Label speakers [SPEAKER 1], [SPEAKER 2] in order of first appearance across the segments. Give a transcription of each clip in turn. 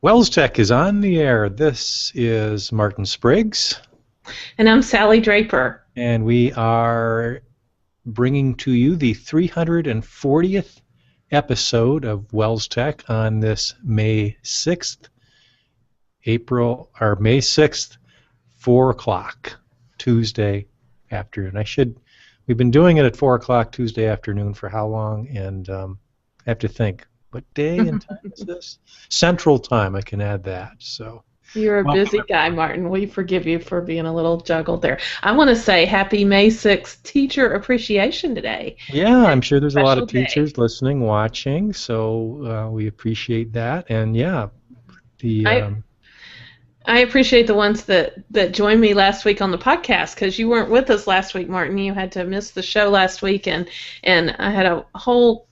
[SPEAKER 1] WELSTech is on the air. This is Martin Spriggs,
[SPEAKER 2] And I'm Sally Draper.
[SPEAKER 1] and we are bringing to you the 340th episode of WELSTech on this May 6th, May 6th, 4 o'clock, Tuesday afternoon. We've been doing it at 4 o'clock Tuesday afternoon for how long? And I have to think, what day and time is this? Central Time, I can add that. So.
[SPEAKER 2] You're a
[SPEAKER 1] Welcome.
[SPEAKER 2] busy guy, Martin. We forgive you for being a little juggled there. I want to say happy May 6th Teacher Appreciation Day.
[SPEAKER 1] Yeah, I'm sure there's a lot
[SPEAKER 2] Special
[SPEAKER 1] of
[SPEAKER 2] day.
[SPEAKER 1] teachers listening, watching, so we appreciate that. And yeah, the
[SPEAKER 2] I appreciate the ones that joined me last week on the podcast because you weren't with us last week, Martin. You had to miss the show last week, and I had a whole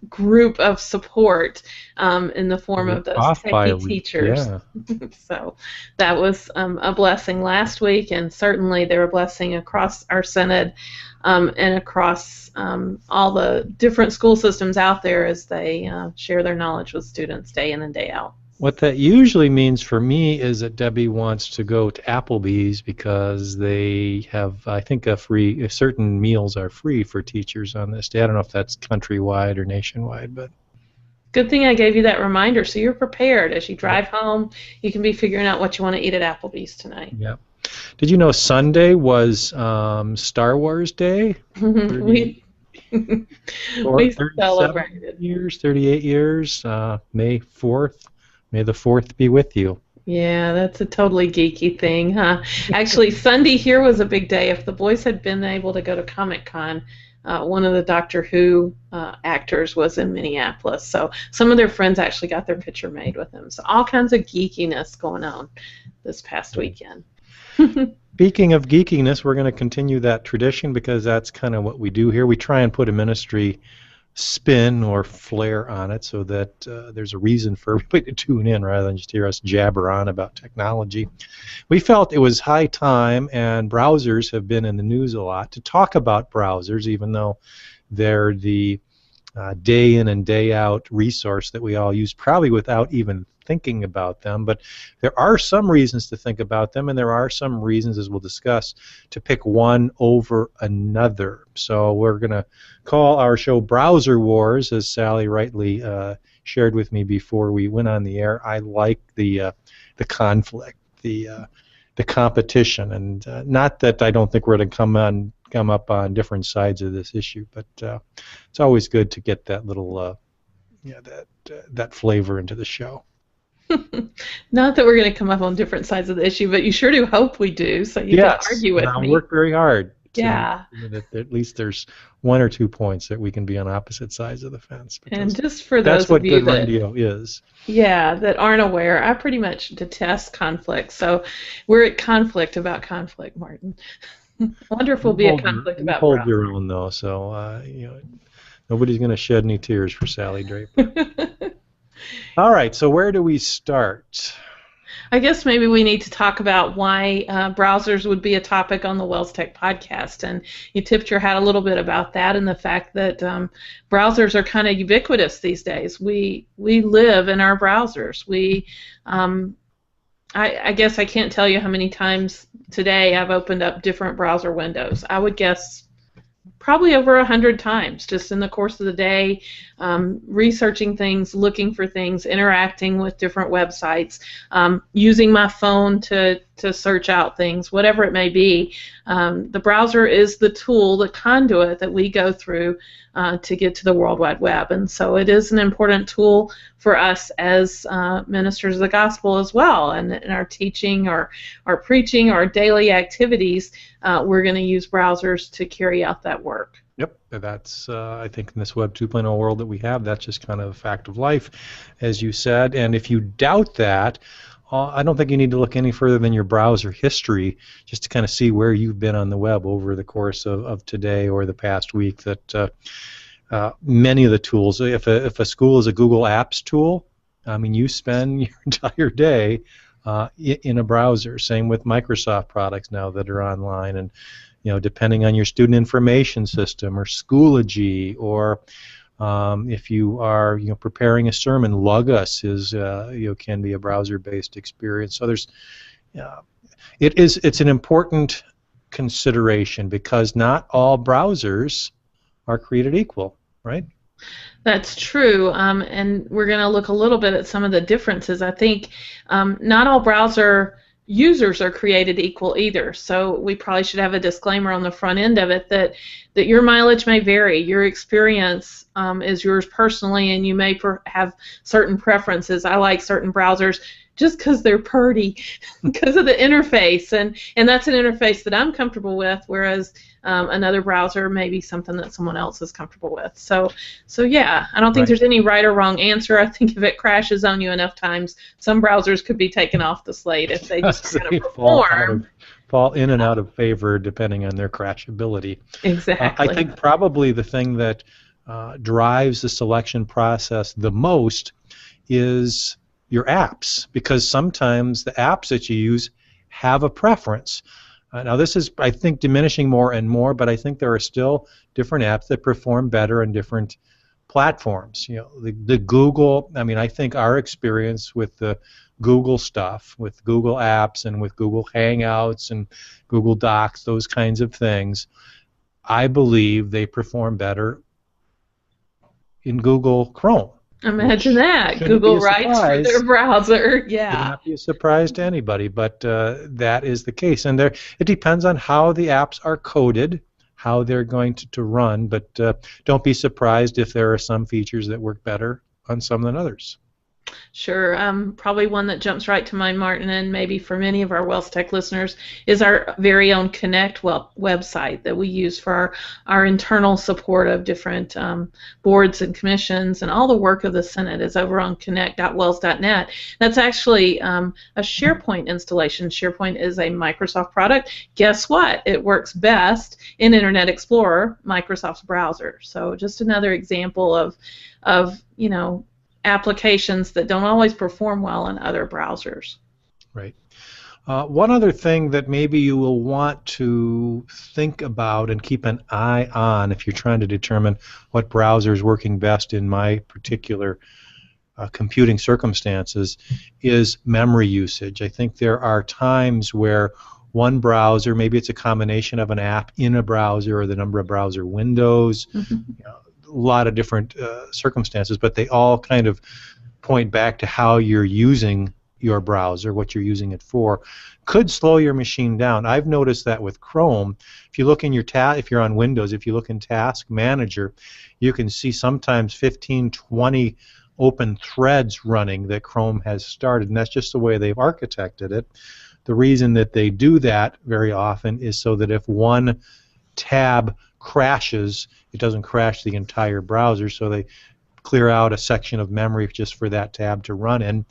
[SPEAKER 2] group of support in the form of those
[SPEAKER 1] off by a
[SPEAKER 2] techie
[SPEAKER 1] week,
[SPEAKER 2] teachers.
[SPEAKER 1] yeah.
[SPEAKER 2] So that was a blessing last week, and certainly they were a blessing across our Synod and across all the different school systems out there as they share their knowledge with students day in and day out.
[SPEAKER 1] What that usually means for me is that Debbie wants to go to Applebee's because they have, I think, certain meals are free for teachers on this day. I don't know if that's countrywide or nationwide, but
[SPEAKER 2] Good thing I gave you that reminder so you're prepared. As you drive home, you can be figuring out what you want to eat at Applebee's tonight.
[SPEAKER 1] yeah. Did you know Sunday was Star Wars Day?
[SPEAKER 2] we celebrated.
[SPEAKER 1] 38 years, May 4th. May the 4th be with you.
[SPEAKER 2] Yeah, that's a totally geeky thing, huh? Actually, Sunday here was a big day. If the boys had been able to go to Comic-Con, one of the Doctor Who actors was in Minneapolis. So some of their friends actually got their picture made with him. So all kinds of geekiness going on this past weekend.
[SPEAKER 1] Speaking of geekiness, we're going to continue that tradition because that's kind of what we do here. We try and put a ministry spin or flair on it so that there's a reason for everybody to tune in rather than just hear us jabber on about technology. We felt it was high time, and browsers have been in the news a lot, to talk about browsers, even though they're the day in and day out resource that we all use probably without even thinking about them. But there are some reasons to think about them, and there are some reasons, as we'll discuss, to pick one over another. So we're going to call our show Browser Wars, as Sally rightly shared with me before we went on the air. I like the conflict, the competition, and not that I don't think we're going to come up on different sides of this issue, but it's always good to get that little that flavor into the show.
[SPEAKER 2] Not that we're going to come up on different sides of the issue, but you sure do hope we do, so you can argue with me.
[SPEAKER 1] Work very hard.
[SPEAKER 2] Yeah.
[SPEAKER 1] That at least there's one or two points that we can be on opposite sides of the fence.
[SPEAKER 2] And just for those of you
[SPEAKER 1] that radio is.
[SPEAKER 2] Yeah, that aren't aware, I pretty much detest conflict. So we're at conflict about conflict, Martin. I wonder if we'll be at conflict about
[SPEAKER 1] hold your own though, so nobody's going to shed any tears for Sally Draper. All right, so where do we start?
[SPEAKER 2] I guess maybe we need to talk about why browsers would be a topic on the WELSTech podcast. And you tipped your hat a little bit about that and the fact that browsers are kind of ubiquitous these days. We live in our browsers. I guess I can't tell you how many times today I've opened up different browser windows. I would guess probably over 100 times just in the course of the day, researching things, looking for things, interacting with different websites, using my phone to search out things, whatever it may be. The browser is the tool, the conduit that we go through to get to the World Wide Web. And so it is an important tool for us as ministers of the gospel as well. And in our teaching, our preaching, our daily activities, we're going to use browsers to carry out that work.
[SPEAKER 1] Yep, that's, I think, in this Web 2.0 world that we have, that's just kind of a fact of life, as you said. And if you doubt that, I don't think you need to look any further than your browser history just to kind of see where you've been on the web over the course of today or the past week. That many of the tools, if a school is a Google Apps tool, I mean, you spend your entire day in a browser. Same with Microsoft products now that are online, and depending on your student information system or Schoology or If you are preparing a sermon, Logos is can be a browser-based experience. So uh, it's an important consideration because not all browsers are created equal, right?
[SPEAKER 2] That's true, and we're going to look a little bit at some of the differences. I think not all browser users are created equal either, so we probably should have a disclaimer on the front end of it that your mileage may vary. Your experience is yours personally, and you may have certain preferences. I like certain browsers just because they're pretty, because of the interface, and that's an interface that I'm comfortable with, whereas another browser may be something that someone else is comfortable with. So yeah, I don't think
[SPEAKER 1] Right.
[SPEAKER 2] there's any right or wrong answer. I think if it crashes on you enough times, some browsers could be taken off the slate if they just kind
[SPEAKER 1] They
[SPEAKER 2] of perform.
[SPEAKER 1] fall in and out of favor depending on their crashability. I
[SPEAKER 2] Exactly.
[SPEAKER 1] think probably the thing that drives the selection process the most is your apps, because sometimes the apps that you use have a preference. Now this is, I think, diminishing more and more, but I think there are still different apps that perform better on different platforms. The Google, I mean, I think our experience with the Google stuff, with Google Apps and with Google Hangouts and Google Docs, those kinds of things, I believe they perform better in Google Chrome,
[SPEAKER 2] Imagine
[SPEAKER 1] which
[SPEAKER 2] that.
[SPEAKER 1] shouldn't be
[SPEAKER 2] Google
[SPEAKER 1] a
[SPEAKER 2] writes for their
[SPEAKER 1] surprise.
[SPEAKER 2] browser.
[SPEAKER 1] Should
[SPEAKER 2] Yeah.
[SPEAKER 1] not be a surprise to anybody, but that is the case. And it depends on how the apps are coded, how they're going to run, but don't be surprised if there are some features that work better on some than others.
[SPEAKER 2] Sure. Probably one that jumps right to mind, Martin, and maybe for many of our WELSTech listeners, is our very own Connect website that we use for our internal support of different boards and commissions, and all the work of the Senate is over on connect.wels.net. That's actually a SharePoint installation. SharePoint is a Microsoft product. Guess what? It works best in Internet Explorer, Microsoft's browser. So just another example of applications that don't always perform well in other browsers.
[SPEAKER 1] Right. One other thing that maybe you will want to think about and keep an eye on if you're trying to determine what browser is working best in my particular computing circumstances is memory usage. I think there are times where one browser, maybe it's a combination of an app in a browser or the number of browser windows,
[SPEAKER 2] Mm-hmm.
[SPEAKER 1] a lot of different circumstances, but they all kind of point back to how you're using your browser, what you're using it for, could slow your machine down. I've noticed that with Chrome. If you look in your if you're on Windows, if you look in Task Manager, you can see sometimes 15, 20 open threads running that Chrome has started, and that's just the way they've architected it. The reason that they do that very often is so that if one tab crashes, it doesn't crash the entire browser, so they clear out a section of memory just for that tab to run in.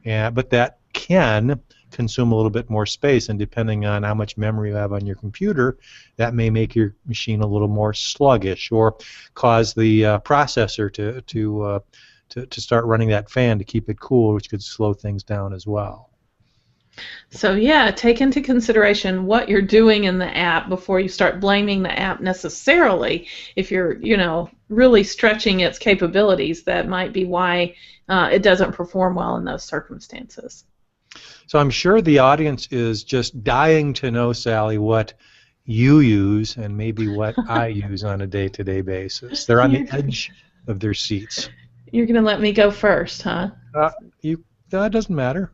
[SPEAKER 1] But that can consume a little bit more space, and depending on how much memory you have on your computer, that may make your machine a little more sluggish or cause the processor to start running that fan to keep it cool, which could slow things down as well.
[SPEAKER 2] So yeah, take into consideration what you're doing in the app before you start blaming the app necessarily. If you're, really stretching its capabilities, that might be why it doesn't perform well in those circumstances.
[SPEAKER 1] So I'm sure the audience is just dying to know, Sally, what you use and maybe what I use on a day-to-day basis. They're on the edge of their seats.
[SPEAKER 2] You're going to let me go first, huh?
[SPEAKER 1] That doesn't matter.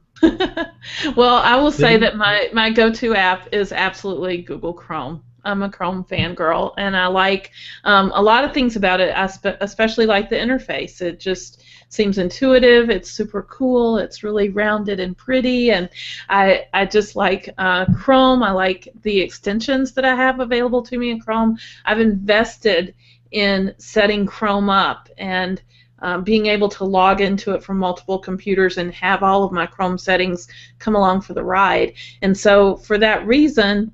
[SPEAKER 2] Well, I will say that my go-to app is absolutely Google Chrome. I'm a Chrome fangirl, and I like a lot of things about it. I especially like the interface. It just seems intuitive. It's super cool. It's really rounded and pretty, and I just like Chrome. I like the extensions that I have available to me in Chrome. I've invested in setting Chrome up and being able to log into it from multiple computers and have all of my Chrome settings come along for the ride. And so for that reason,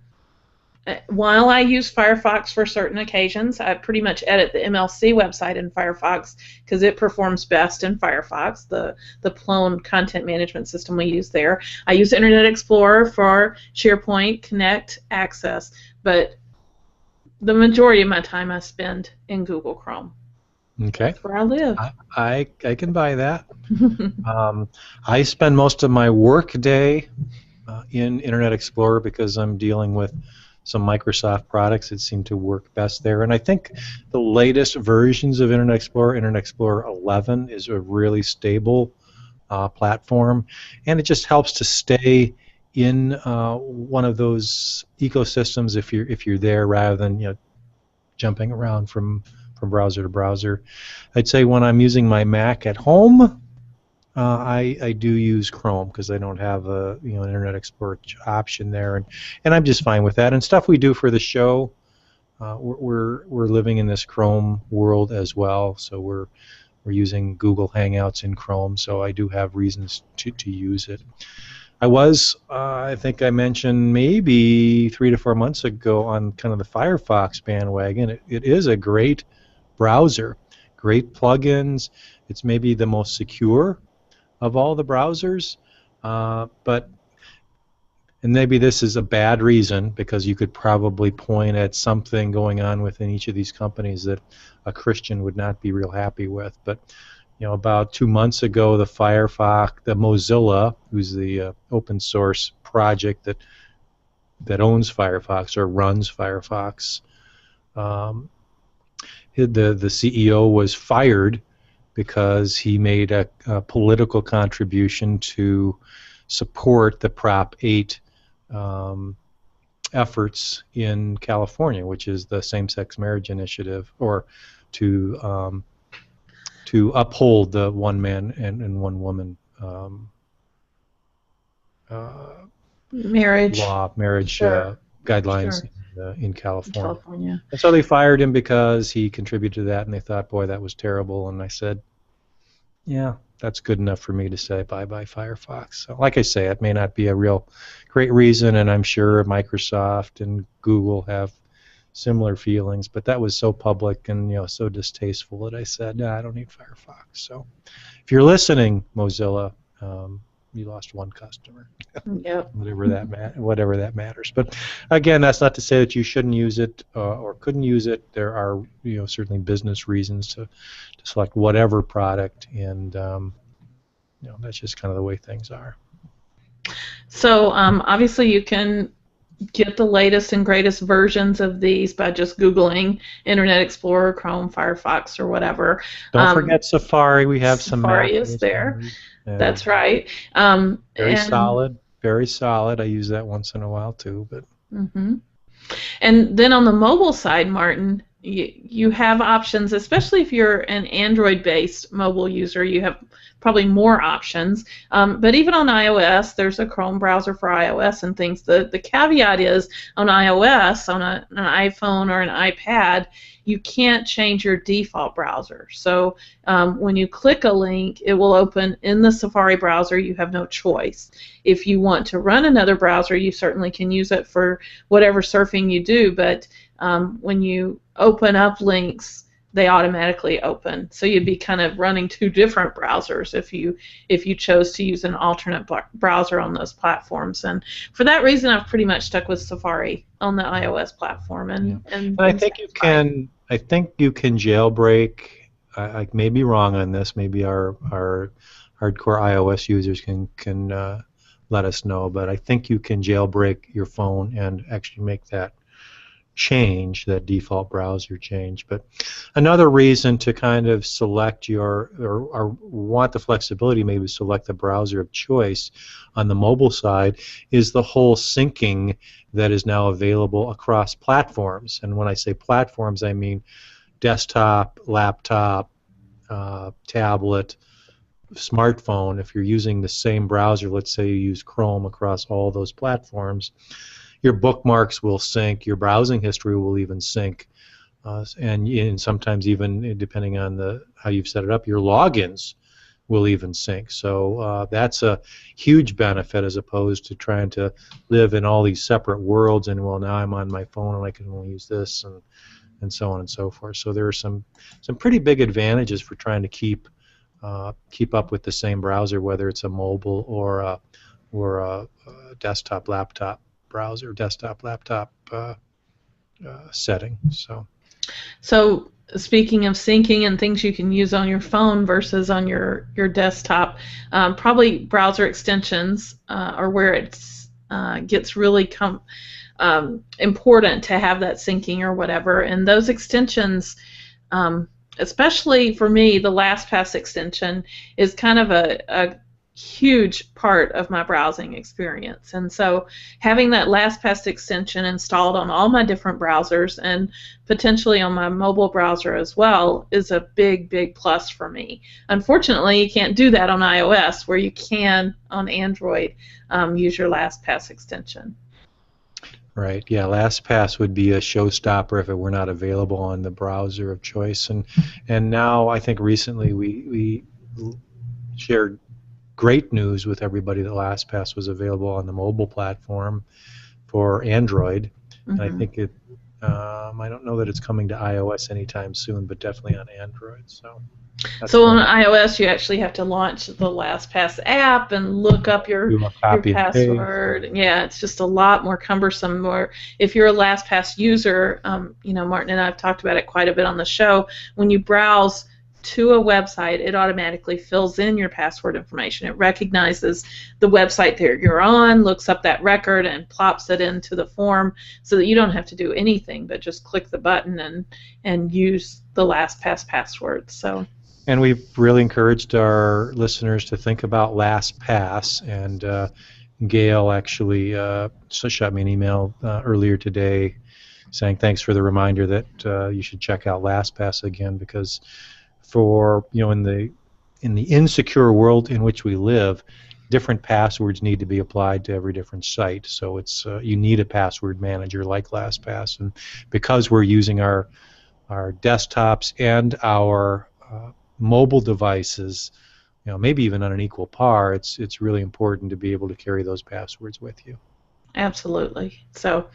[SPEAKER 2] while I use Firefox for certain occasions, I pretty much edit the MLC website in Firefox because it performs best in Firefox, the Plone content management system we use there. I use Internet Explorer for SharePoint, Connect, Access, but the majority of my time I spend in Google Chrome.
[SPEAKER 1] Okay.
[SPEAKER 2] That's where I live.
[SPEAKER 1] I can buy that. Um, I spend most of my work day in Internet Explorer because I'm dealing with some Microsoft products that seem to work best there. And I think the latest versions of Internet Explorer 11, is a really stable platform, and it just helps to stay in one of those ecosystems if you're there rather than jumping around from browser to browser. I'd say when I'm using my Mac at home, I do use Chrome because I don't have a an Internet Explorer option there, and I'm just fine with that. And stuff we do for the show, we're living in this Chrome world as well, so we're using Google Hangouts in Chrome, so I do have reasons to use it. I think I mentioned maybe 3 to 4 months ago on kind of the Firefox bandwagon. It is a great browser, great plugins. It's maybe the most secure of all the browsers, but and maybe this is a bad reason because you could probably point at something going on within each of these companies that a Christian would not be real happy with. But about 2 months ago, the Mozilla, who's the open source project that owns Firefox or runs Firefox, um, the CEO was fired because he made a political contribution to support the Prop 8 um, efforts in California, which is the same-sex marriage initiative, or to um, to uphold the one man and one woman uh,
[SPEAKER 2] Marriage.
[SPEAKER 1] marriage
[SPEAKER 2] Sure.
[SPEAKER 1] guidelines
[SPEAKER 2] Sure.
[SPEAKER 1] in California.
[SPEAKER 2] California.
[SPEAKER 1] And so they fired him because he contributed to that, and they thought, boy, that was terrible. And I said, yeah, that's good enough for me to say bye bye Firefox. So, like I say, it may not be a real great reason, and I'm sure Microsoft and Google have similar feelings, but that was so public and so distasteful that I said, nah, I don't need Firefox. So, if you're listening, Mozilla, you lost one customer.
[SPEAKER 2] Yep.
[SPEAKER 1] Whatever that matters. But again, that's not to say that you shouldn't use it or couldn't use it. There are certainly business reasons to select whatever product, and that's just kind of the way things are.
[SPEAKER 2] So obviously you can get the latest and greatest versions of these by just Googling Internet Explorer, Chrome, Firefox, or whatever.
[SPEAKER 1] Don't forget Safari. We have some
[SPEAKER 2] Safari is
[SPEAKER 1] macros.
[SPEAKER 2] there. That's right.
[SPEAKER 1] Very
[SPEAKER 2] And
[SPEAKER 1] solid. Very solid. I use that once in a while too, but.
[SPEAKER 2] mm-hmm. And then on the mobile side, Martin, you have options, especially if you're an Android-based mobile user, you have probably more options. But even on iOS, there's a Chrome browser for iOS and things. The caveat is on iOS, on an iPhone or an iPad, you can't change your default browser. So when you click a link, it will open in the Safari browser. You have no choice. If you want to run another browser, you certainly can use it for whatever surfing you do, but when you open up links, they automatically open. So you'd be kind of running two different browsers if you chose to use an alternate browser on those platforms. And for that reason, I've pretty much stuck with Safari on the iOS platform. And
[SPEAKER 1] I think you can. I think you can jailbreak. I may be wrong on this. Maybe our hardcore iOS users can let us know. But I think you can jailbreak your phone and actually make that default browser change. But another reason to kind of select or want the flexibility, maybe select the browser of choice on the mobile side, is the whole syncing that is now available across platforms. And when I say platforms, I mean desktop, laptop, tablet, smartphone. If you're using the same browser, let's say you use Chrome across all those platforms, your bookmarks will sync, your browsing history will even sync, and sometimes even depending on how you've set it up, your logins will even sync. So that's a huge benefit as opposed to trying to live in all these separate worlds and, well, now I'm on my phone and I can only use this and so on and so forth. So there are some pretty big advantages for trying to keep up with the same browser, whether it's a mobile or a desktop laptop browser, desktop laptop setting. So
[SPEAKER 2] So speaking of syncing and things you can use on your phone versus on your desktop, probably browser extensions are where it's gets really important to have that syncing or whatever. And those extensions, especially for me, the LastPass extension is kind of a huge part of my browsing experience. And so having that LastPass extension installed on all my different browsers and potentially on my mobile browser as well is a big, big plus for me. Unfortunately, you can't do that on iOS, where you can on Android use your LastPass extension.
[SPEAKER 1] Right. Yeah, LastPass would be a showstopper if it were not available on the browser of choice. And now I think recently we shared great news with everybody that LastPass was available on the mobile platform for Android. And I
[SPEAKER 2] Mm-hmm.
[SPEAKER 1] think I don't know that it's coming to iOS anytime soon, but definitely on Android. So that's
[SPEAKER 2] So on
[SPEAKER 1] one.
[SPEAKER 2] iOS, you actually have to launch the LastPass app and look up your
[SPEAKER 1] Do a copy and paste.
[SPEAKER 2] password. Yeah, it's just a lot more cumbersome. Or if you're a LastPass user, Martin and I have talked about it quite a bit on the show. When you browse to a website, it automatically fills in your password information. It recognizes the website that you're on, looks up that record, and plops it into the form so that you don't have to do anything but just click the button and use the LastPass password. So.
[SPEAKER 1] And we've really encouraged our listeners to think about LastPass. And Gail actually shot me an email earlier today saying thanks for the reminder that you should check out LastPass again, because for in the insecure world in which we live, different passwords need to be applied to every different site. So it's you need a password manager like LastPass, and because we're using our desktops and our mobile devices, maybe even on an equal par, it's really important to be able to carry those passwords with you.
[SPEAKER 2] Absolutely. So,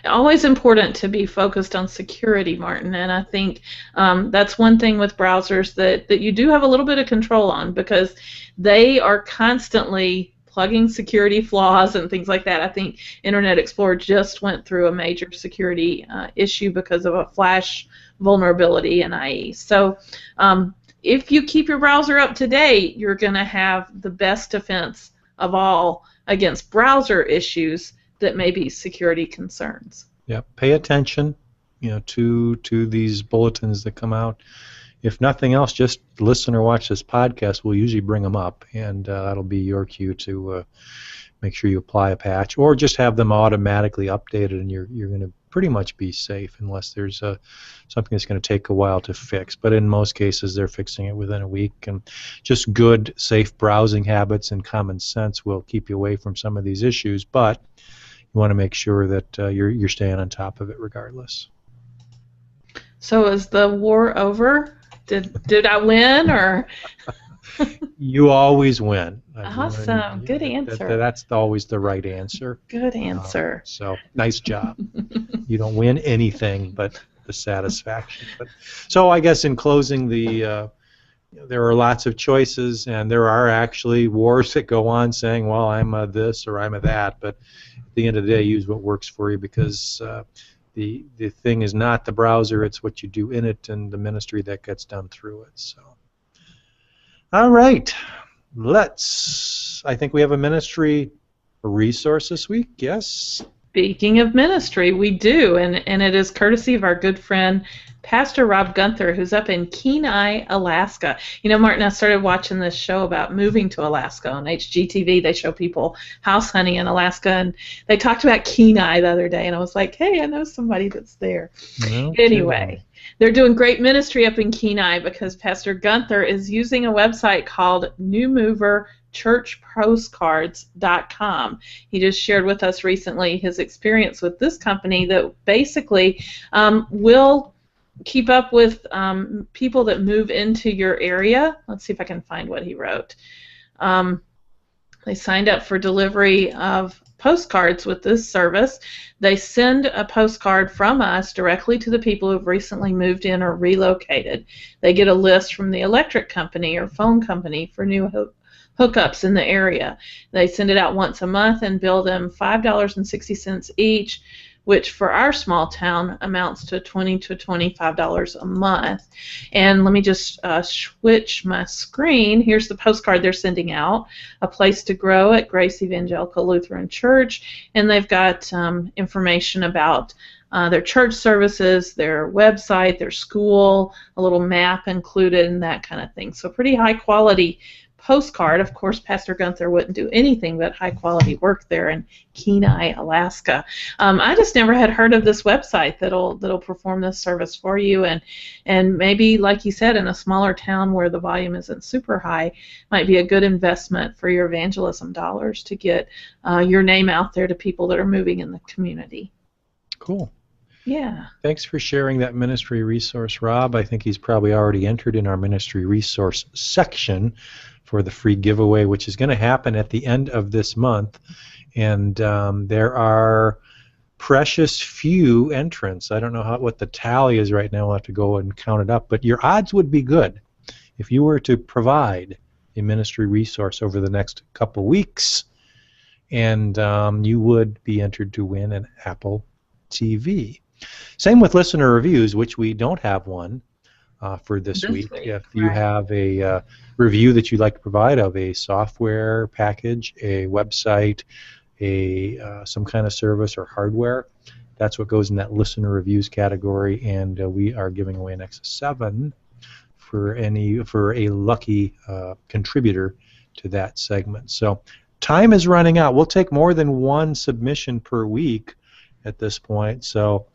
[SPEAKER 2] always important to be focused on security, Martin. And I think that's one thing with browsers that you do have a little bit of control on, because they are constantly plugging security flaws and things like that. I think Internet Explorer just went through a major security issue because of a flash vulnerability in IE. So, if you keep your browser up to date, you're going to have the best defense of all against browser issues that may be security concerns.
[SPEAKER 1] Yeah, pay attention, to these bulletins that come out. If nothing else, just listen or watch this podcast. We'll usually bring them up, and that'll be your cue to make sure you apply a patch, or just have them automatically updated, and you're going to pretty much be safe, unless there's something that's going to take a while to fix. But in most cases, they're fixing it within a week. And just good, safe browsing habits and common sense will keep you away from some of these issues. But you want to make sure that you're staying on top of it regardless.
[SPEAKER 2] So is the war over? Did I win, or?
[SPEAKER 1] You always win.
[SPEAKER 2] Awesome. Good answer.
[SPEAKER 1] That's always the right answer.
[SPEAKER 2] Good answer.
[SPEAKER 1] So nice job. You don't win anything but the satisfaction. So I guess in closing, there are lots of choices, and there are actually wars that go on saying, well, I'm a this or I'm a that. But at the end of the day, use what works for you, because the thing is not the browser, it's what you do in it and the ministry that gets done through it. So, all right, I think we have a ministry resource this week. Yes.
[SPEAKER 2] Speaking of ministry, we do, and it is courtesy of our good friend Pastor Rob Gunther, who's up in Kenai, Alaska. Martin, I started watching this show about moving to Alaska on HGTV. They show people house hunting in Alaska, and they talked about Kenai the other day, and I was like, hey, I know somebody that's there.
[SPEAKER 1] Okay.
[SPEAKER 2] Anyway, they're doing great ministry up in Kenai because Pastor Gunther is using a website called newmoverchurchpostcards.com. He just shared with us recently his experience with this company that basically will keep up with people that move into your area. Let's see if I can find what he wrote. They signed up for delivery of postcards with this service. They send a postcard from us directly to the people who've recently moved in or relocated. They get a list from the electric company or phone company for new hookups in the area. They send it out once a month and bill them $5.60 each which for our small town amounts to $20 to $25 a month. And let me just switch my screen. Here's the postcard they're sending out: a place to grow at Grace Evangelical Lutheran Church. And they've got information about their church services, their website, their school, a little map included, and that kind of thing. So pretty high quality postcard. Of course, Pastor Gunther wouldn't do anything but high quality work there in Kenai, Alaska. I just never had heard of this website that'll perform this service for you, and maybe, like you said, in a smaller town where the volume isn't super high, might be a good investment for your evangelism dollars to get your name out there to people that are moving in the community.
[SPEAKER 1] Cool.
[SPEAKER 2] Yeah.
[SPEAKER 1] Thanks for sharing that ministry resource, Rob. I think he's probably already entered in our ministry resource section for the free giveaway, which is going to happen at the end of this month. And there are precious few entrants. I don't know what the tally is right now. We'll have to go and count it up. But your odds would be good if you were to provide a ministry resource over the next couple weeks, and you would be entered to win an Apple TV. Same with listener reviews, which we don't have one for this week. If you have a review that you'd like to provide of a software package, a website, some kind of service or hardware, that's what goes in that listener reviews category, and we are giving away an extra 7 for a lucky contributor to that segment. So time is running out. We'll take more than one submission per week at this point, so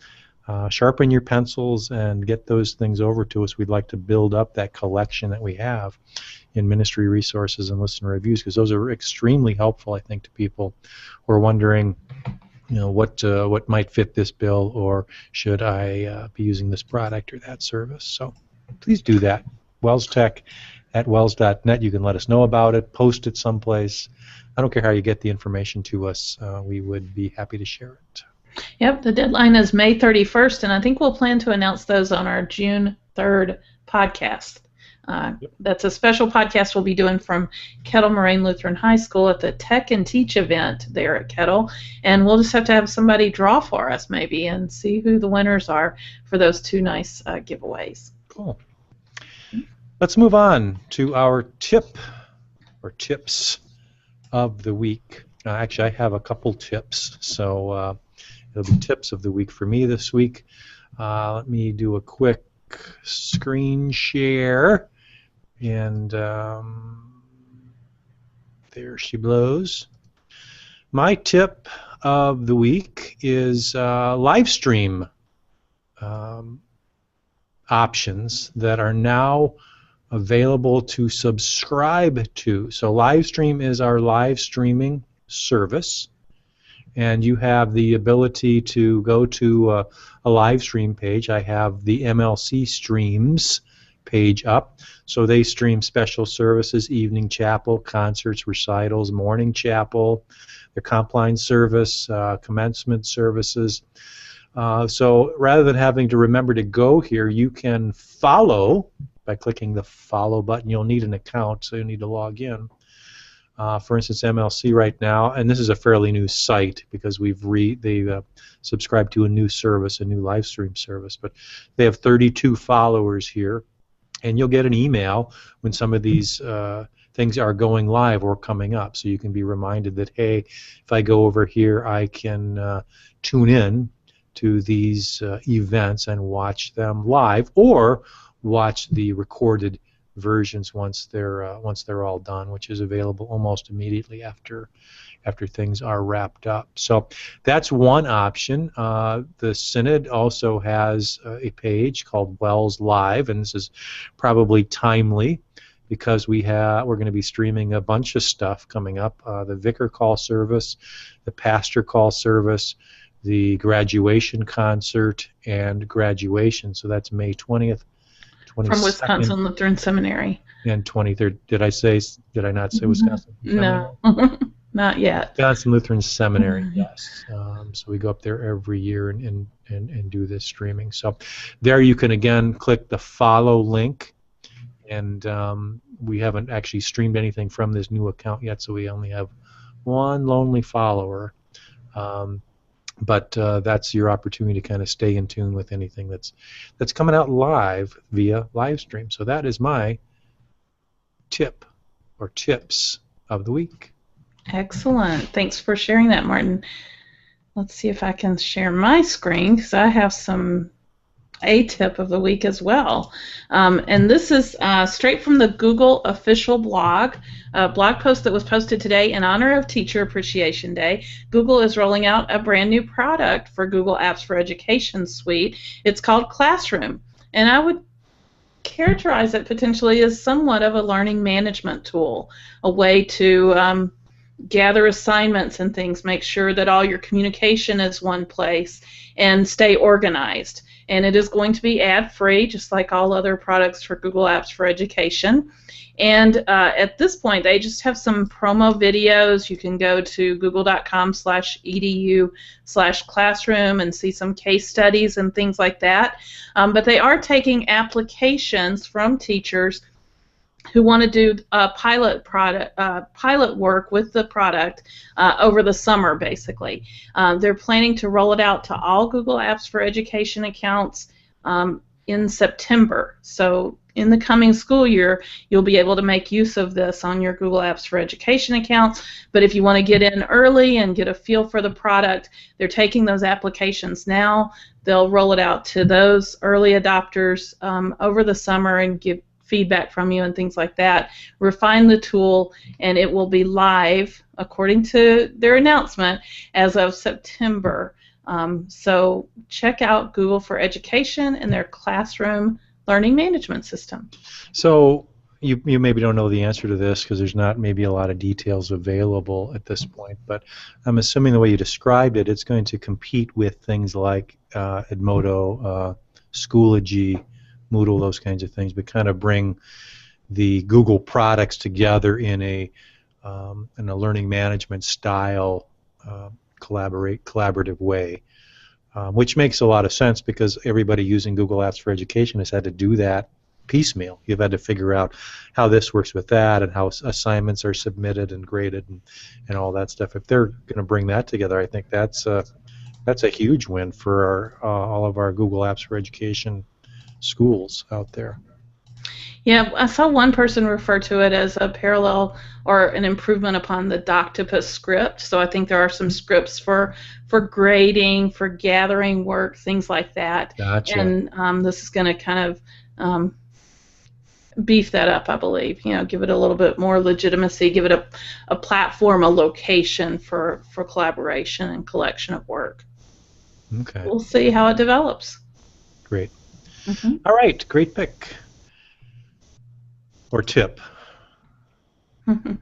[SPEAKER 1] sharpen your pencils and get those things over to us. We'd like to build up that collection that we have in ministry resources and listener reviews, because those are extremely helpful, I think, to people who are wondering, what might fit this bill, or should I be using this product or that service. So please do that. WELSTech at wels.net. You can let us know about it, post it someplace. I don't care how you get the information to us. We would be happy to share it.
[SPEAKER 2] Yep, the deadline is May 31st, and I think we'll plan to announce those on our June 3rd podcast. That's a special podcast we'll be doing from Kettle Moraine Lutheran High School at the Tech and Teach event there at Kettle, and we'll just have to have somebody draw for us maybe and see who the winners are for those 2 nice giveaways.
[SPEAKER 1] Cool. Let's move on to our tip or tips of the week. Actually, I have a couple tips, so it'll be tips of the week for me this week. Let me do a quick screen share, and there she blows. My tip of the week is live stream options that are now available to subscribe to. So Livestream is our live streaming service, and you have the ability to go to a live stream page. I have the MLC Streams page up. So they stream special services, evening chapel, concerts, recitals, morning chapel, their Compline service, commencement services. So rather than having to remember to go here, you can follow by clicking the follow button. You'll need an account, so you need to log in. For instance, MLC right now, and this is a fairly new site because they've subscribed to a new service, a new live stream service, but they have 32 followers here, and you'll get an email when some of these things are going live or coming up, so you can be reminded that, hey, if I go over here, I can tune in to these events and watch them live, or watch the recorded versions once they're all done, which is available almost immediately after things are wrapped up. So that's one option. The Synod also has a page called Wells Live, and this is probably timely because we're going to be streaming a bunch of stuff coming up. The Vicar Call service, the Pastor Call service, the graduation concert, and graduation. So that's May 20th.
[SPEAKER 2] From Wisconsin Lutheran Seminary.
[SPEAKER 1] And 23rd. Did I not say Wisconsin?
[SPEAKER 2] No, not yet.
[SPEAKER 1] Wisconsin Lutheran Seminary, yes. So we go up there every year and do this streaming. So there you can again click the follow link, and we haven't actually streamed anything from this new account yet, so we only have one lonely follower. But that's your opportunity to kind of stay in tune with anything that's coming out live via live stream. So that is my tip or tips of the week.
[SPEAKER 2] Excellent. Thanks for sharing that, Martin. Let's see if I can share my screen because I have a tip of the week as well. And this is straight from the Google official blog, a blog post that was posted today in honor of Teacher Appreciation Day. Google is rolling out a brand new product for Google Apps for Education suite. It's called Classroom. And I would characterize it potentially as somewhat of a learning management tool, a way to gather assignments and things, make sure that all your communication is one place, and stay organized. And it is going to be ad-free, just like all other products for Google Apps for Education. And at this point, they just have some promo videos. You can go to google.com/edu/classroom and see some case studies and things like that. But they are taking applications from teachers who want to do pilot work with the product over the summer, basically. They're planning to roll it out to all Google Apps for Education accounts in September. So in the coming school year, you'll be able to make use of this on your Google Apps for Education accounts. But if you want to get in early and get a feel for the product, they're taking those applications now. They'll roll it out to those early adopters over the summer and give feedback from you and things like that, refine the tool, and it will be live, according to their announcement, as of September. So check out Google for Education and their classroom learning management system.
[SPEAKER 1] So you maybe don't know the answer to this because there's not maybe a lot of details available at this point, but I'm assuming the way you described it, it's going to compete with things like Edmodo, Schoology, Moodle, those kinds of things, but kind of bring the Google products together in a learning management style, collaborative way, which makes a lot of sense because everybody using Google Apps for Education has had to do that piecemeal. You've had to figure out how this works with that and how assignments are submitted and graded and all that stuff. If they're going to bring that together, I think that's a huge win for all of our Google Apps for Education schools out there.
[SPEAKER 2] Yeah, I saw one person refer to it as a parallel or an improvement upon the Doctopus script. So I think there are some scripts for grading, for gathering work, things like that.
[SPEAKER 1] Gotcha.
[SPEAKER 2] And this is going to kind of beef that up, I believe. You know, give it a little bit more legitimacy, give it a platform, a location for collaboration and collection of work.
[SPEAKER 1] Okay.
[SPEAKER 2] We'll see how it develops.
[SPEAKER 1] Great.
[SPEAKER 2] Mm-hmm.
[SPEAKER 1] All right, great pick. Or tip.
[SPEAKER 2] Mm-hmm.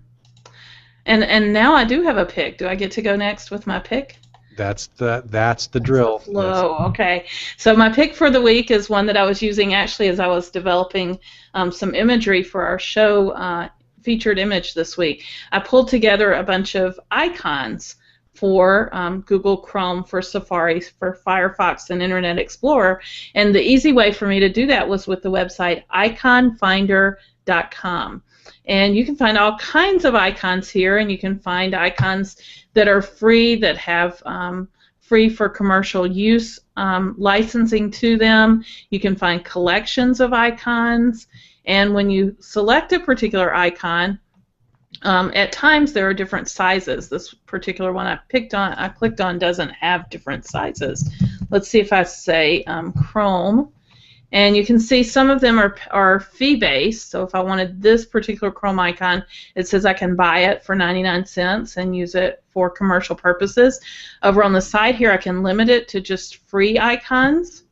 [SPEAKER 2] And now I do have a pick. Do I get to go next with my pick?
[SPEAKER 1] That's the drill.
[SPEAKER 2] Flow. Okay. So my pick for the week is one that I was using actually as I was developing some imagery for our show featured image this week. I pulled together a bunch of icons for Google Chrome, for Safari, for Firefox, and Internet Explorer. And the easy way for me to do that was with the website iconfinder.com. And you can find all kinds of icons here, and you can find icons that are free, that have free for commercial use licensing to them. You can find collections of icons, and when you select a particular icon, at times there are different sizes. This particular one I clicked on doesn't have different sizes. Let's see if I say Chrome. And you can see some of them are fee-based. So if I wanted this particular Chrome icon, it says I can buy it for 99 cents and use it for commercial purposes. Over on the side here, I can limit it to just free icons.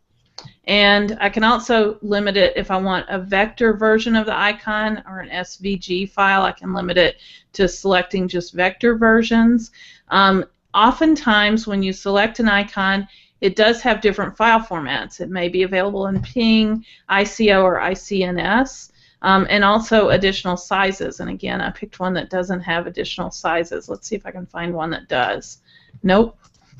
[SPEAKER 2] And I can also limit it if I want a vector version of the icon or an SVG file. I can limit it to selecting just vector versions. Oftentimes, when you select an icon, it does have different file formats. It may be available in PNG, ICO, or ICNS, and also additional sizes. And again, I picked one that doesn't have additional sizes. Let's see if I can find one that does. Nope.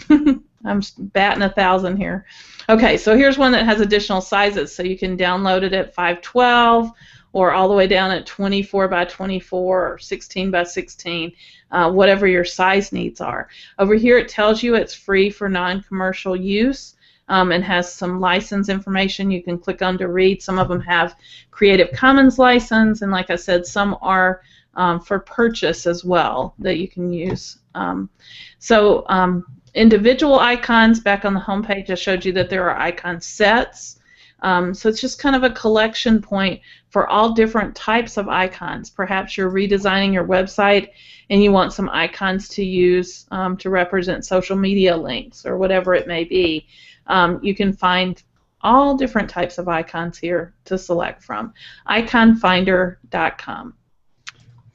[SPEAKER 2] I'm batting 1,000 here. Okay, so here's one that has additional sizes. So you can download it at 512, or all the way down at 24 by 24 or 16 by 16, whatever your size needs are. Over here it tells you it's free for non-commercial use, and has some license information you can click on to read. Some of them have Creative Commons license, and like I said, some are for purchase as well that you can use. Individual icons, back on the home page I showed you that there are icon sets. So it's just kind of a collection point for all different types of icons. Perhaps you're redesigning your website and you want some icons to use to represent social media links or whatever it may be. You can find all different types of icons here to select from. Iconfinder.com.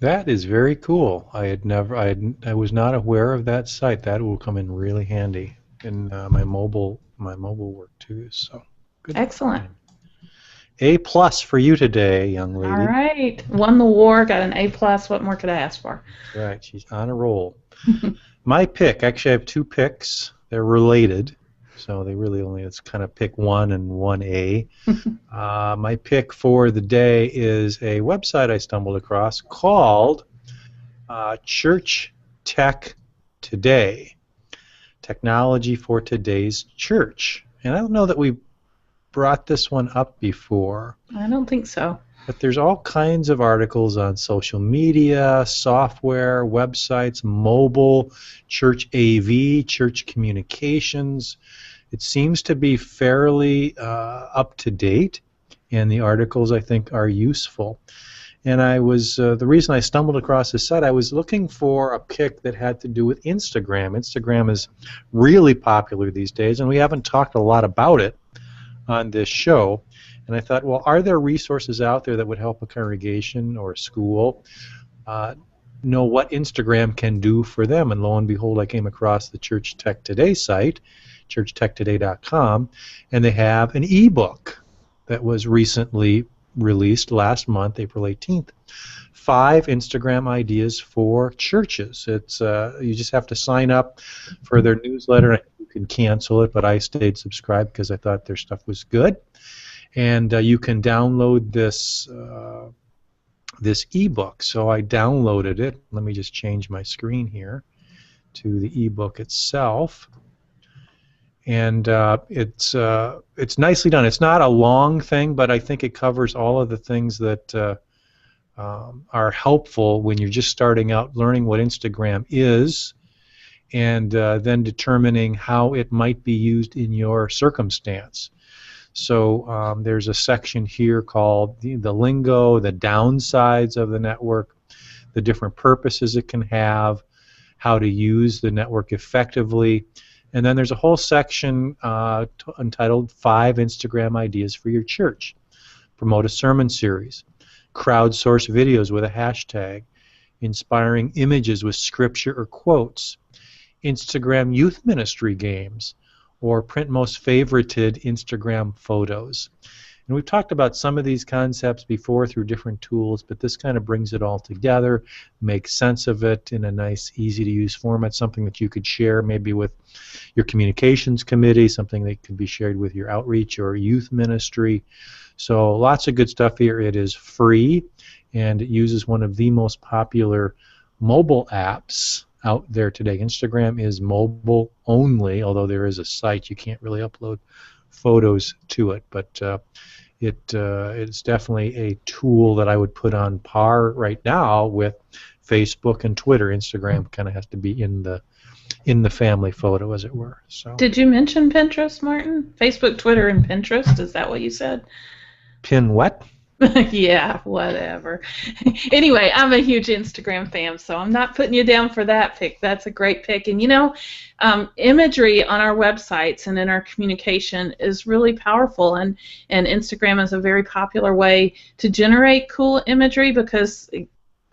[SPEAKER 1] That is very cool. I was not aware of that site. That will come in really handy in my mobile work too. So good.
[SPEAKER 2] Excellent.
[SPEAKER 1] A+ for you today, young lady.
[SPEAKER 2] All right. Won the war, got an A+. What more could I ask for?
[SPEAKER 1] Right. She's on a roll. My pick, actually I have two picks. They're related. So they really only, it's kind of pick 1 and 1A. My pick for the day is a website I stumbled across called Church Tech Today. Technology for Today's Church. And I don't know that we brought this one up before.
[SPEAKER 2] I don't think so.
[SPEAKER 1] But there's all kinds of articles on social media, software, websites, mobile, church AV, church communications. It seems to be fairly up to date, and the articles I think are useful. And I was the reason I stumbled across this site, I was looking for a pick that had to do with Instagram. Instagram is really popular these days, and we haven't talked a lot about it on this show. And I thought, well, are there resources out there that would help a congregation or a school know what Instagram can do for them? And lo and behold, I came across the Church Tech Today site, churchtechtoday.com, and they have an ebook that was recently released last month, April 18th. 5 Instagram ideas for churches. It's you just have to sign up for their newsletter. You can cancel it, but I stayed subscribed because I thought their stuff was good. And you can download this this ebook. So I downloaded it. Let me just change my screen here to the ebook itself. And it's nicely done. It's not a long thing, but I think it covers all of the things that are helpful when you're just starting out learning what Instagram is, and then determining how it might be used in your circumstance. So there's a section here called the lingo, the downsides of the network, the different purposes it can have, how to use the network effectively, and then there's a whole section entitled 5 Instagram Ideas for Your Church. Promote a sermon series, crowdsource videos with a hashtag, inspiring images with scripture or quotes, Instagram youth ministry games, or print most favorited Instagram photos. And we've talked about some of these concepts before through different tools, but this kind of brings it all together, makes sense of it in a nice, easy-to-use format, something that you could share maybe with your communications committee, something that could be shared with your outreach or youth ministry. So lots of good stuff here. It is free, and it uses one of the most popular mobile apps out there today. Instagram is mobile only, although there is a site. You can't really upload photos to it, but it's definitely a tool that I would put on par right now with Facebook and Twitter. Instagram kind of has to be in the family photo, as it were. So. Did
[SPEAKER 2] you mention Pinterest, Martin? Facebook, Twitter, and Pinterest? Is that what you said?
[SPEAKER 1] Pin what?
[SPEAKER 2] Yeah, whatever. Anyway, I'm a huge Instagram fan, so I'm not putting you down for that pick. That's a great pick. And you know, imagery on our websites and in our communication is really powerful, and Instagram is a very popular way to generate cool imagery because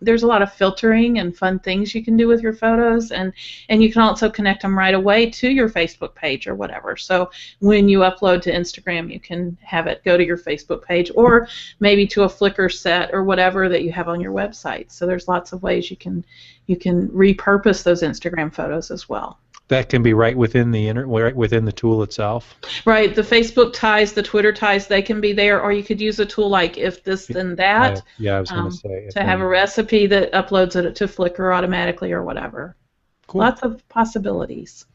[SPEAKER 2] there's a lot of filtering and fun things you can do with your photos, and you can also connect them right away to your Facebook page or whatever. So when you upload to Instagram, you can have it go to your Facebook page or maybe to a Flickr set or whatever that you have on your website. So there's lots of ways you can repurpose those Instagram photos as well.
[SPEAKER 1] That can be right within right within the tool itself.
[SPEAKER 2] Right, the Facebook ties, the Twitter ties, they can be there, or you could use a tool like If This Then That,
[SPEAKER 1] Yeah, I was going to say if
[SPEAKER 2] to have a
[SPEAKER 1] then.
[SPEAKER 2] recipe that uploads it to Flickr automatically or whatever.
[SPEAKER 1] Cool.
[SPEAKER 2] Lots of possibilities.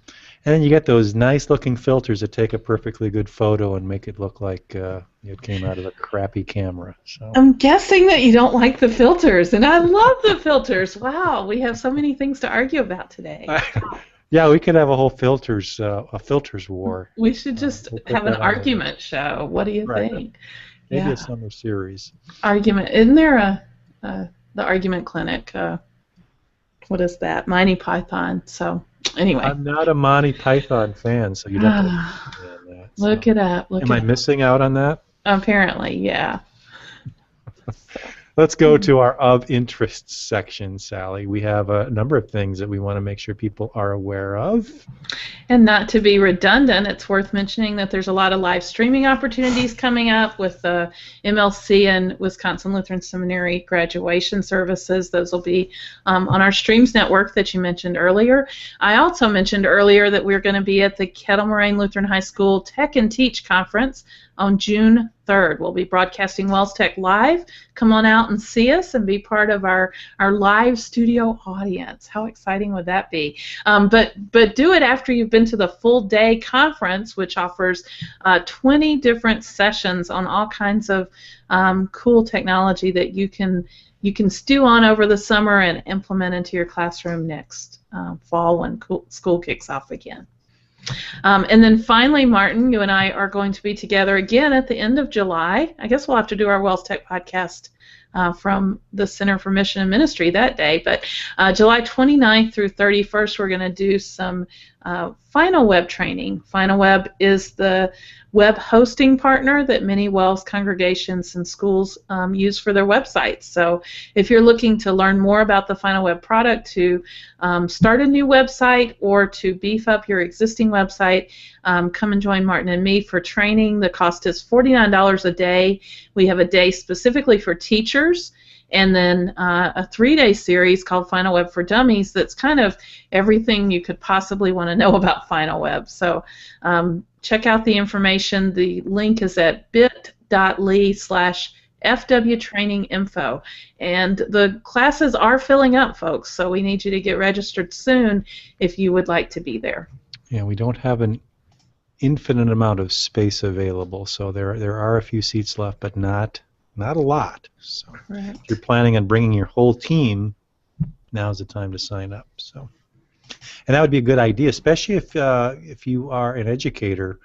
[SPEAKER 1] And then you get those nice looking filters that take a perfectly good photo and make it look like it came out of a crappy camera. So.
[SPEAKER 2] I'm guessing that you don't like the filters, and I love the filters. Wow, we have so many things to argue about today.
[SPEAKER 1] Yeah, we could have a whole a filters war.
[SPEAKER 2] We should just have an argument show. What do you think?
[SPEAKER 1] Maybe a summer series.
[SPEAKER 2] Argument. Isn't there the argument clinic? What is that? Monty Python. So anyway.
[SPEAKER 1] I'm not a Monty Python fan, so you'd have to understand that. So.
[SPEAKER 2] Look it up.
[SPEAKER 1] Am I missing out on that?
[SPEAKER 2] Apparently, yeah.
[SPEAKER 1] Let's go to our of interest section, Sally. We have a number of things that we want to make sure people are aware of.
[SPEAKER 2] And not to be redundant, it's worth mentioning that there's a lot of live streaming opportunities coming up with the MLC and Wisconsin Lutheran Seminary graduation services. Those will be on our Streams network that you mentioned earlier. I also mentioned earlier that we're going to be at the Kettle Moraine Lutheran High School Tech and Teach Conference on June 3rd. We'll be broadcasting WELSTech live. Come on out and see us and be part of our live studio audience. How exciting would that be? But do it after you've been to the full day conference, which offers 20 different sessions on all kinds of cool technology that you can stew on over the summer and implement into your classroom next fall when school kicks off again. And then finally, Martin, you and I are going to be together again at the end of July. I guess we'll have to do our WELSTech podcast from the Center for Mission and Ministry that day. But July 29th through 31st, we're going to do some Final Web training. Final Web is the web hosting partner that many WELS congregations and schools use for their websites. So if you're looking to learn more about the Final Web product, to start a new website or to beef up your existing website, come and join Martin and me for training. The cost is $49 a day. We have a day specifically for teachers, and then a 3-day series called Final Web for Dummies that's kind of everything you could possibly want to know about Final Web. So check out the information. The link is at bit.ly/FWTrainingInfo. And the classes are filling up, folks, so we need you to get registered soon if you would like to be there.
[SPEAKER 1] Yeah, we don't have an infinite amount of space available, so there are a few seats left, but not a lot. So
[SPEAKER 2] Correct.
[SPEAKER 1] If you're planning on bringing your whole team, now's the time to sign up. So, and that would be a good idea, especially if you are an educator.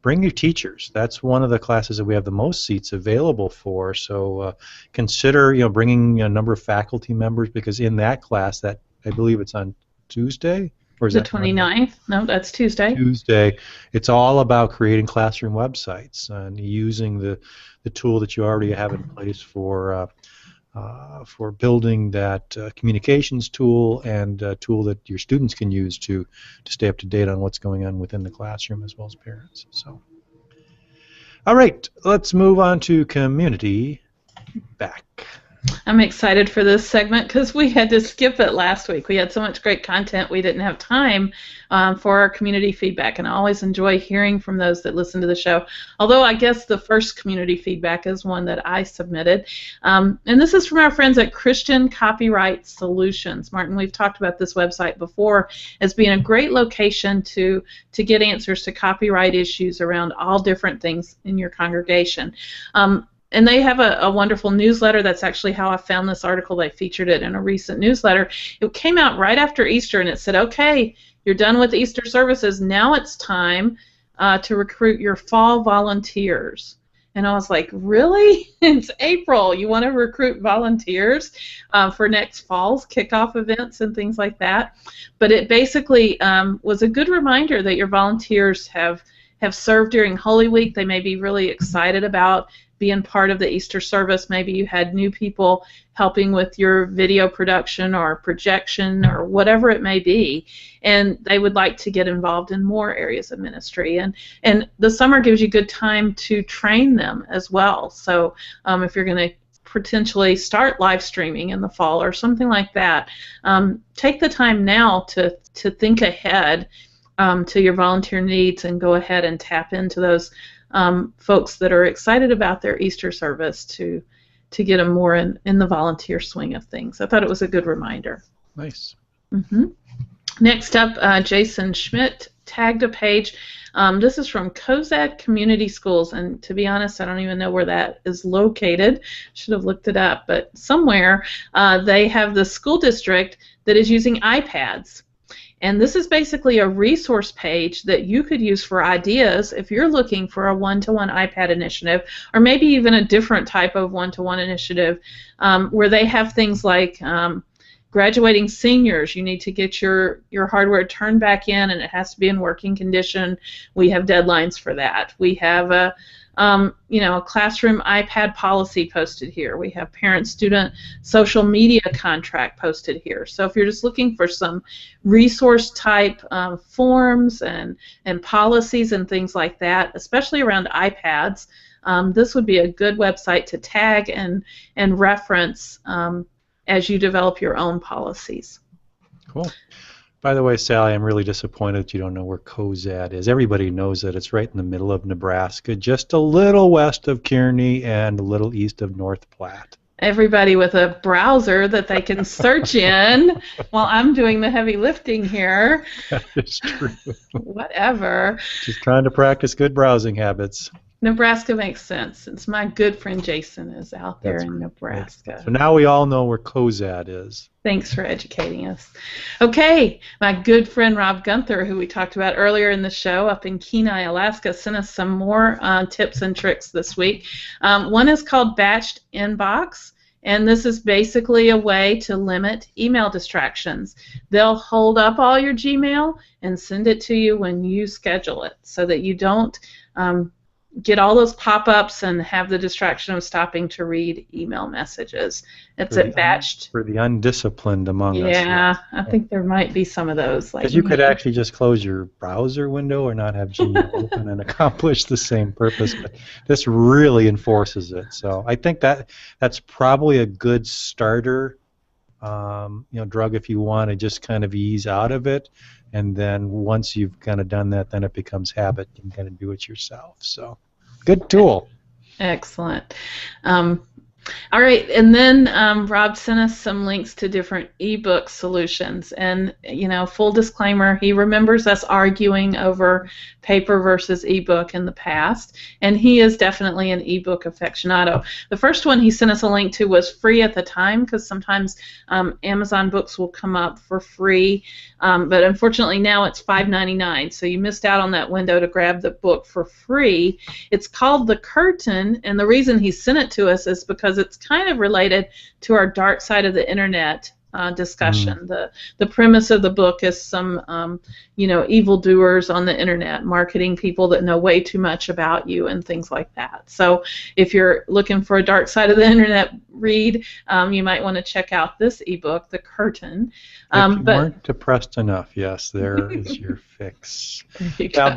[SPEAKER 1] Bring your teachers. That's one of the classes that we have the most seats available for. So consider bringing a number of faculty members, because in that class, that I believe it's on Tuesday. Or is
[SPEAKER 2] the
[SPEAKER 1] that
[SPEAKER 2] 29th? No, that's Tuesday.
[SPEAKER 1] Tuesday. It's all about creating classroom websites and using the tool that you already have in place for building that communications tool and a tool that your students can use to stay up to date on what's going on within the classroom as well as parents. So, all right, let's move on to community back.
[SPEAKER 2] I'm excited for this segment because we had to skip it last week. We had so much great content we didn't have time for our community feedback, and I always enjoy hearing from those that listen to the show. Although I guess the first community feedback is one that I submitted, and this is from our friends at Christian Copyright Solutions. Martin, we've talked about this website before as being a great location to get answers to copyright issues around all different things in your congregation. And they have a wonderful newsletter. That's actually how I found this article. They featured it in a recent newsletter. It came out right after Easter, and it said, okay, you're done with Easter services. Now it's time to recruit your fall volunteers. And I was like, really? It's April. You want to recruit volunteers for next fall's kickoff events and things like that? But it basically was a good reminder that your volunteers have served during Holy Week. They may be really excited about being part of the Easter service. Maybe you had new people helping with your video production or projection or whatever it may be, and they would like to get involved in more areas of ministry. And the summer gives you good time to train them as well. So if you're going to potentially start live streaming in the fall or something like that, take the time now to think ahead to your volunteer needs and go ahead and tap into those folks that are excited about their Easter service to get them more in the volunteer swing of things. I thought it was a good reminder.
[SPEAKER 1] Nice.
[SPEAKER 2] Mm-hmm. Next up, Jason Schmidt tagged a page. This is from Cozad Community Schools, and to be honest, I don't even know where that is located. Should have looked it up, but somewhere they have the school district that is using iPads. And this is basically a resource page that you could use for ideas if you're looking for a one-to-one iPad initiative, or maybe even a different type of one-to-one initiative, where they have things like graduating seniors. You need to get your hardware turned back in, and it has to be in working condition. We have deadlines for that. We have a classroom iPad policy posted here. We have parent-student social media contract posted here. So if you're just looking for some resource-type forms and policies and things like that, especially around iPads, this would be a good website to tag and reference as you develop your own policies.
[SPEAKER 1] Cool. By the way, Sally, I'm really disappointed that you don't know where Cozad is. Everybody knows that it's right in the middle of Nebraska, just a little west of Kearney and a little east of North Platte.
[SPEAKER 2] Everybody with a browser that they can search in while I'm doing the heavy lifting here.
[SPEAKER 1] That is true.
[SPEAKER 2] Whatever.
[SPEAKER 1] Just trying to practice good browsing habits.
[SPEAKER 2] Nebraska makes sense since my good friend Jason is out there
[SPEAKER 1] That's
[SPEAKER 2] in
[SPEAKER 1] right.
[SPEAKER 2] Nebraska.
[SPEAKER 1] So now we all know where Cozad is.
[SPEAKER 2] Thanks for educating us. Okay, my good friend Rob Gunther, who we talked about earlier in the show up in Kenai, Alaska, sent us some more tips and tricks this week. One is called Batched Inbox, and this is basically a way to limit email distractions. They'll hold up all your Gmail and send it to you when you schedule it so that you don't get all those pop-ups and have the distraction of stopping to read email messages. It's batched.
[SPEAKER 1] For the undisciplined among us.
[SPEAKER 2] Yeah, I think there might be some of those.
[SPEAKER 1] Because you could actually just close your browser window or not have Gmail open and accomplish the same purpose, but this really enforces it. So I think that's probably a good starter drug if you want to just kind of ease out of it. And then once you've kind of done that, then it becomes habit. You can kind of do it yourself. So, good tool.
[SPEAKER 2] Excellent. All right, and then Rob sent us some links to different ebook solutions. And, full disclaimer, he remembers us arguing over paper versus ebook in the past, and he is definitely an ebook aficionado. The first one he sent us a link to was free at the time, because sometimes Amazon books will come up for free, but unfortunately now it's $5.99, so you missed out on that window to grab the book for free. It's called The Curtain, and the reason he sent it to us is because it's kind of related to our dark side of the internet discussion. The premise of the book is some evildoers on the internet marketing people that know way too much about you and things like that. So if you're looking for a dark side of the internet read, you might want to check out this ebook, The Curtain.
[SPEAKER 1] If you weren't depressed enough, yes, there is your fix. Now,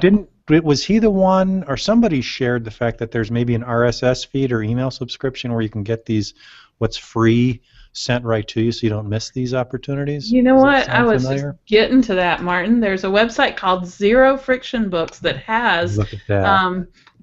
[SPEAKER 1] was he the one, or somebody shared the fact that there's maybe an RSS feed or email subscription where you can get these what's free sent right to you so you don't miss these opportunities?
[SPEAKER 2] You know what? I was just getting to that, Martin. There's a website called Zero Friction Books that has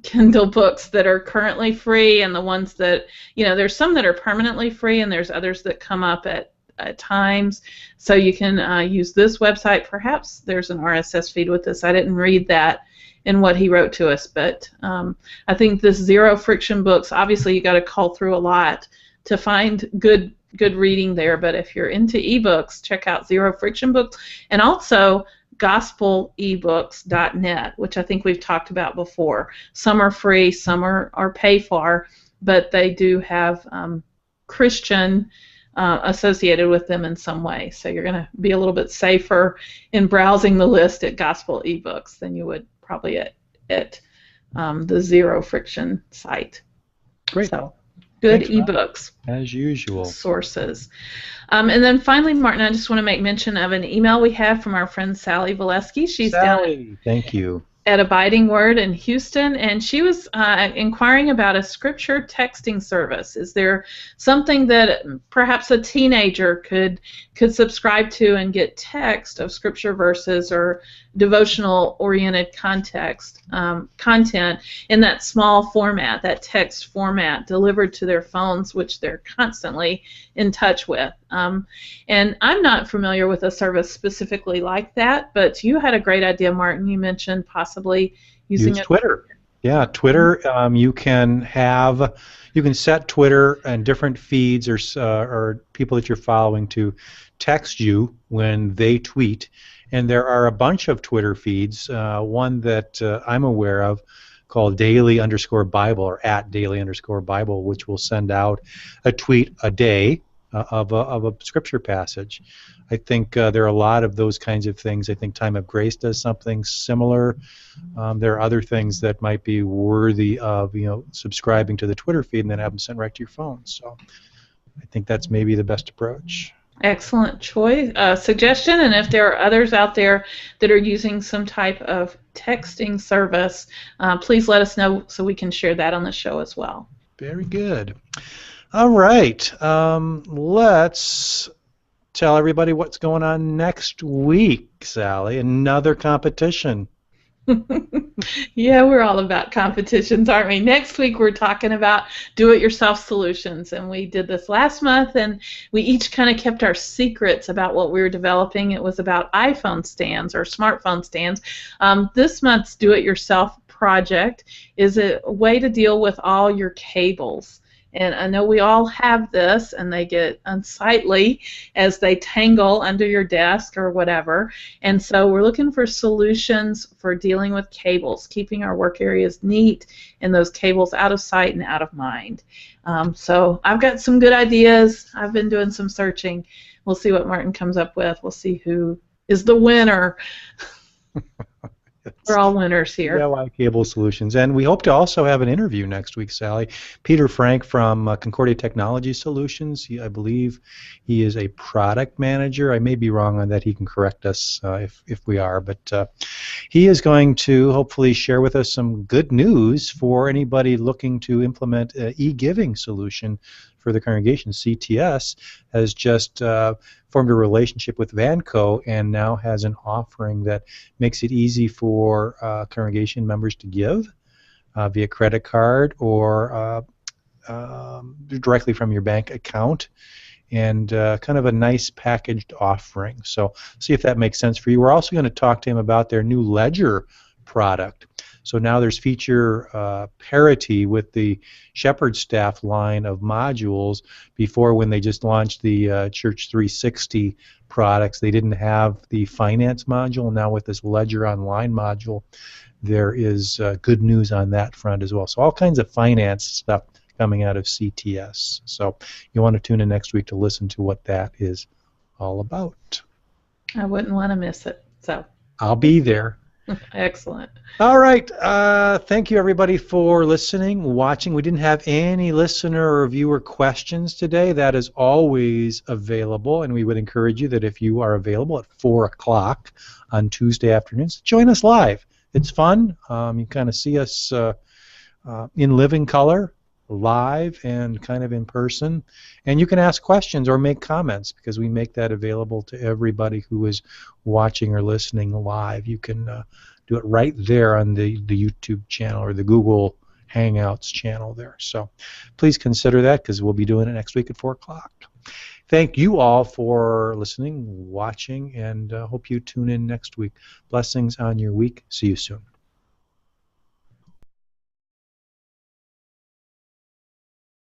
[SPEAKER 2] Kindle books that are currently free, and the ones that, there's some that are permanently free, and there's others that come up at times. So you can use this website. Perhaps there's an RSS feed with this. I didn't read that in what he wrote to us, but I think this Zero Friction Books, obviously you got to cull through a lot to find good reading there, but if you're into ebooks, check out Zero Friction Books, and also gospelebooks.net, which I think we've talked about before. Some are free, some are pay for, but they do have Christian associated with them in some way, so you're going to be a little bit safer in browsing the list at Gospel eBooks than you would probably at the Zero Friction site.
[SPEAKER 1] Great.
[SPEAKER 2] So, good
[SPEAKER 1] Thanks,
[SPEAKER 2] ebooks.
[SPEAKER 1] As usual.
[SPEAKER 2] Sources. And then finally, Martin, I just want to make mention of an email we have from our friend Sally Valesky.
[SPEAKER 1] Sally, thank you.
[SPEAKER 2] at Abiding Word in Houston, and she was inquiring about a scripture texting service. Is there something that perhaps a teenager could subscribe to and get text of scripture verses or devotional-oriented content in that small format, that text format, delivered to their phones, which they're constantly in touch with? And I'm not familiar with a service specifically like that, but you had a great idea, Martin. You mentioned possibly using
[SPEAKER 1] Use Twitter. Yeah, Twitter. You can set Twitter and different feeds or people that you're following to text you when they tweet. And there are a bunch of Twitter feeds. One that I'm aware of called daily_Bible or @daily_Bible, which will send out a tweet a day of a scripture passage. I think there are a lot of those kinds of things. I think Time of Grace does something similar. There are other things that might be worthy of subscribing to the Twitter feed and then have them sent right to your phone. So I think that's maybe the best approach.
[SPEAKER 2] Excellent choice, suggestion. And if there are others out there that are using some type of texting service, please let us know so we can share that on the show as well.
[SPEAKER 1] Very good. All right. Let's tell everybody what's going on next week, Sally. Another competition.
[SPEAKER 2] Yeah, we're all about competitions, aren't we? Next week we're talking about do-it-yourself solutions, and we did this last month, and we each kind of kept our secrets about what we were developing. It was about iPhone stands or smartphone stands. This month's do-it-yourself project is a way to deal with all your cables. And I know we all have this, and they get unsightly as they tangle under your desk or whatever. And so we're looking for solutions for dealing with cables, keeping our work areas neat, and those cables out of sight and out of mind. So I've got some good ideas. I've been doing some searching. We'll see what Martin comes up with. We'll see who is the winner. We're all winners here.
[SPEAKER 1] DIY Cable Solutions. And we hope to also have an interview next week, Sally. Peter Frank from Concordia Technology Solutions. I believe he is a product manager. I may be wrong on that. He can correct us if we are. But he is going to hopefully share with us some good news for anybody looking to implement an e-giving solution for the congregation. CTS has just formed a relationship with Vanco and now has an offering that makes it easy for congregation members to give via credit card or directly from your bank account, and kind of a nice packaged offering. So see if that makes sense for you. We're also going to talk to him about their new Ledger product. So now there's feature parity with the Shepherd Staff line of modules. Before, when they just launched the Church 360 products, they didn't have the finance module. Now with this Ledger Online module, there is good news on that front as well. So all kinds of finance stuff coming out of CTS. So you want to tune in next week to listen to what that is all about.
[SPEAKER 2] I wouldn't want to miss it. So
[SPEAKER 1] I'll be there.
[SPEAKER 2] Excellent.
[SPEAKER 1] All right. Thank you, everybody, for listening, watching. We didn't have any listener or viewer questions today. That is always available, and we would encourage you that if you are available at 4 o'clock on Tuesday afternoons, join us live. It's fun. You kind of see us in living color, live, and kind of in person. And you can ask questions or make comments because we make that available to everybody who is watching or listening live. You can do it right there on the YouTube channel or the Google Hangouts channel there. So please consider that because we'll be doing it next week at 4 o'clock. Thank you all for listening, watching, and hope you tune in next week. Blessings on your week. See you soon.